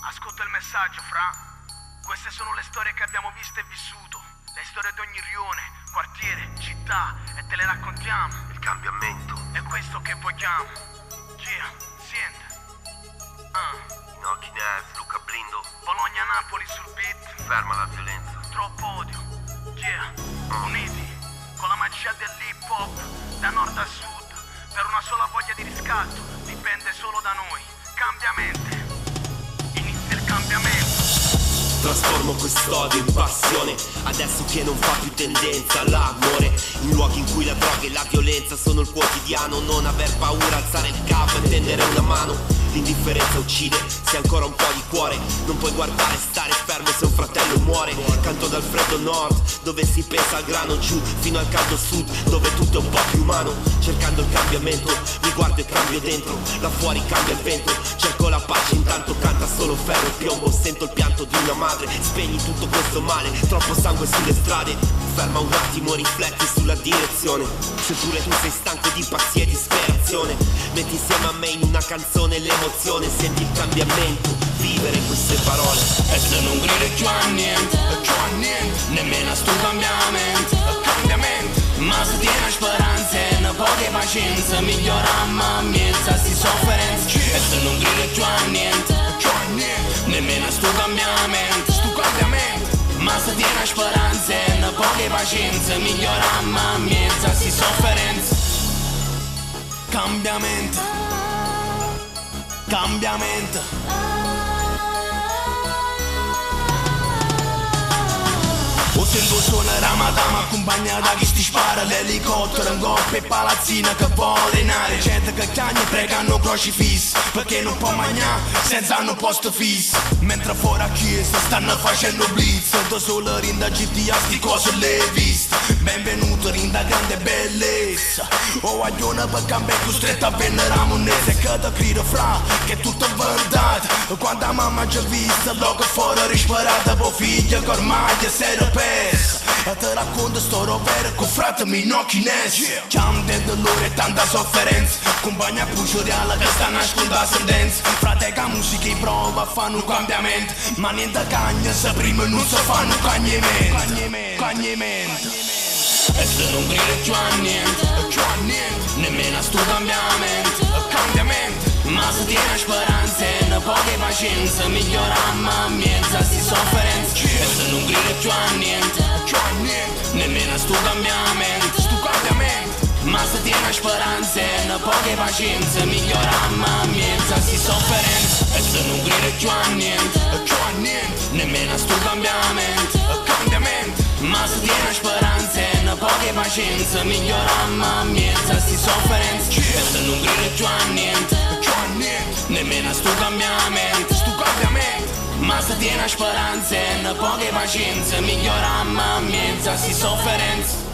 Ascolta il messaggio, fra. Queste sono le storie che abbiamo visto e vissuto. Le storie di ogni rione, quartiere, città. E te le raccontiamo. Il cambiamento. È questo che vogliamo. Yeah, sente. Inoki Neves, Luca Blindo. Bologna-Napoli sul beat. Ferma la violenza. Troppo odio. Yeah, uniti. Con la magia dell'hip hop. Da nord a sud. Per una sola voglia di riscatto. Dipende solo da noi. Cambiamente. Inizia il cambiamento. Trasformo quest'odio in passione, adesso che non fa più tendenza all'amore. In luoghi in cui la droga e la violenza sono il quotidiano. Non aver paura, alzare il capo e tendere una mano. L'indifferenza uccide, se ancora un po' di cuore. Non puoi guardare, stare fermo se un fratello muore. Canto dal freddo nord, dove si pensa al grano, giù fino al caldo sud, dove tutto è un po' più umano. Cercando il cambiamento, mi guardo e cambio dentro. Là fuori cambia il vento, cerco la pace, intanto canta solo ferro e piombo. Sento il pianto di una madre, spegni tutto questo male. Troppo sangue sulle strade, ferma un attimo, rifletti sulla direzione. Se pure tu sei stanco di pazzia e disperazione, metti insieme a me in una canzone l'emozione. Senti il cambiamento, vivere queste parole. E se non gridi più a niente, nemmeno a sto cambiamento, ma se tieni speranze, ne poche pazienza, migliorammo miezza sti sofferenze. E se non gridi più a niente, nemmeno a sto cambiamento, ma se tieni speranze, ne poche pazienza, migliorammo miezza sti sofferenze. Cambiamento, cambiamento. O sento suonare a madama accompagnata da chi ti spara l'elicottero in coppia e palazzina che vuole in aria. Gente che chiagna e pregano crocifisso perché non può mangiare senza un posto fisso. Mentre fuori a chiesa stanno facendo blitz, da solo rinda GTA sti cose le viste. Benvenuto rinda grande bellezza. O agliona per cambiare costretto a vendere a moneta. E che ti grido fra che tutto è vantato. Quando mamma ci ha visto logo fuori risparata, poi figlia che ormai è serio persa. E te racconto storie vere con fratemi Inoki Neves. Chiam de dolore e tanta sofferenza, compagna cruciale che sta nascondendo la sentenza. Frate che musica e prova a fare un cambiamento, ma niente cagna se prima non si fanno cagnamento. E se non gridi più a niente, nemmeno a sto cambiamento, ma se tieni speranze, ne poche pazienza, migliorammo miezza sti sofferenze. E se non gridi più a niente, nemmeno a sto cambiamento, ma se tieni speranze, ne poche pazienza, migliorammo miezza sti sofferenze. E se non gridi più a niente, nemmeno a sto cambiamento, ma se tieni speranze, ne poche pazienza, migliorammo miezza sti sofferenze. E se non gridi più a niente, nemmeno a sto cambiamento, ma se tieni speranze, ne poche pazienza, migliorammo miezza sti sofferenze.